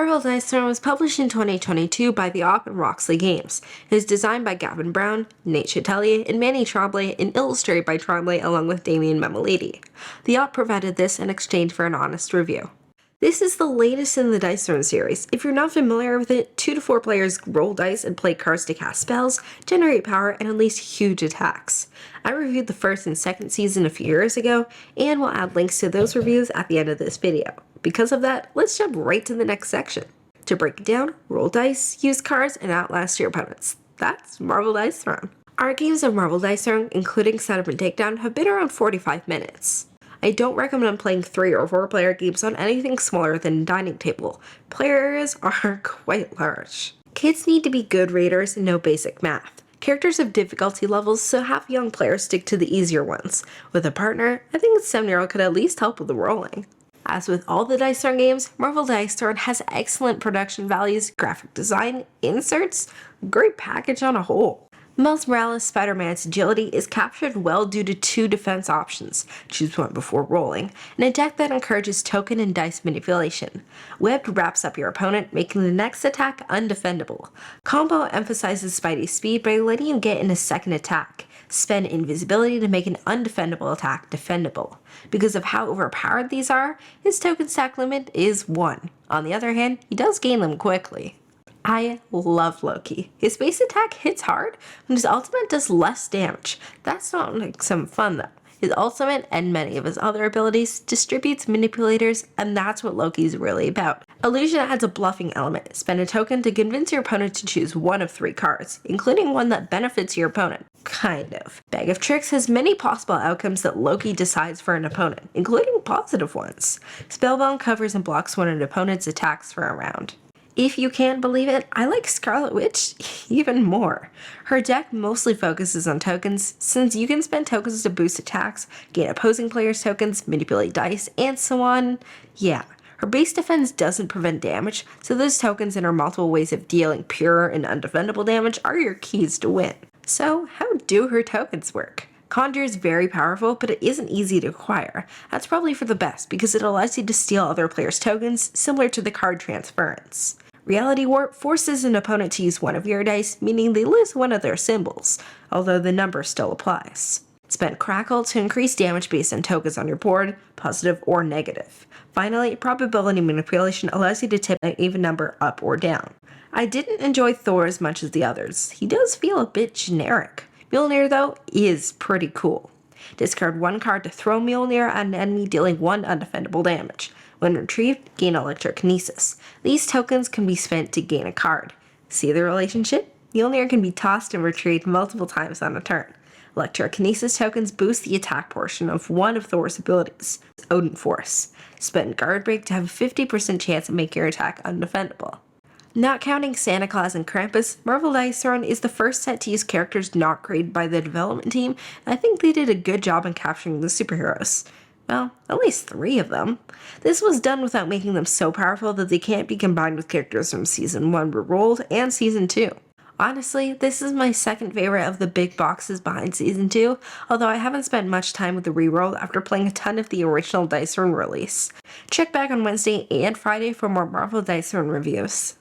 Marvel Dice Throne was published in 2022 by the Op and Roxley Games. It is designed by Gavin Brown, Nate Chatelier, and Manny Tremblay, and illustrated by Tremblay along with Damian Memolidi. The Op provided this in exchange for an honest review. This is the latest in the Dice Throne series. If you're not familiar with it, 2 to 4 players roll dice and play cards to cast spells, generate power, and unleash huge attacks. I reviewed the first and second season a few years ago, and will add links to those reviews at the end of this video. Because of that, let's jump right to the next section. To break it down, roll dice, use cards, and outlast your opponents. That's Marvel Dice Throne. Our games of Marvel Dice Throne, including Setup and Takedown, have been around 45 minutes. I don't recommend playing 3 or 4 player games on anything smaller than a dining table. Player areas are quite large. Kids need to be good readers and know basic math. Characters have difficulty levels, so have young players stick to the easier ones. With a partner, I think a 7-year-old could at least help with the rolling. As with all the Dice Throne games, Marvel Dice Throne has excellent production values, graphic design, inserts, great package on a whole. Miles Morales' Spider-Man's agility is captured well due to 2 defense options, choose one before rolling, and a deck that encourages token and dice manipulation. Webbed wraps up your opponent, making the next attack undefendable. Combo emphasizes Spidey's speed by letting you get in a second attack. Spend invisibility to make an undefendable attack defendable. Because of how overpowered these are, his token stack limit is 1. On the other hand, he does gain them quickly. I love Loki. His base attack hits hard, but his ultimate does less damage. That's not like some fun though. His ultimate and many of his other abilities distributes manipulators, and that's what Loki's really about. Illusion adds a bluffing element. Spend a token to convince your opponent to choose one of 3 cards, including one that benefits your opponent. Kind of. Bag of Tricks has many possible outcomes that Loki decides for an opponent, including positive ones. Spellbound covers and blocks one of an opponent's attacks for a round. If you can't believe it, I like Scarlet Witch even more. Her deck mostly focuses on tokens, since you can spend tokens to boost attacks, gain opposing players' tokens, manipulate dice, and so on. Yeah, her base defense doesn't prevent damage, so those tokens and her multiple ways of dealing pure and undefendable damage are your keys to win. So how do her tokens work? Conjure is very powerful, but it isn't easy to acquire. That's probably for the best, because it allows you to steal other players' tokens, similar to the card transference. Reality Warp forces an opponent to use one of your dice, meaning they lose one of their symbols, although the number still applies. Spend Crackle to increase damage based on tokens on your board, positive or negative. Finally, Probability Manipulation allows you to tip an even number up or down. I didn't enjoy Thor as much as the others. He does feel a bit generic. Mjolnir, though, is pretty cool. Discard 1 card to throw Mjolnir at an enemy, dealing 1 undefendable damage. When retrieved, gain Electrokinesis. These tokens can be spent to gain a card. See the relationship? Mjolnir can be tossed and retrieved multiple times on a turn. Electrokinesis tokens boost the attack portion of one of Thor's abilities, Odin Force. Spend Guard Break to have a 50% chance of making your attack undefendable. Not counting Santa Claus and Krampus, Marvel Dice Throne is the first set to use characters not created by the development team, and I think they did a good job in capturing the superheroes. Well, at least 3 of them. This was done without making them so powerful that they can't be combined with characters from Season 1 rerolled and Season 2. Honestly, this is my second favorite of the big boxes behind Season 2, although I haven't spent much time with the reroll after playing a ton of the original Dice Throne release. Check back on Wednesday and Friday for more Marvel Dice Throne reviews.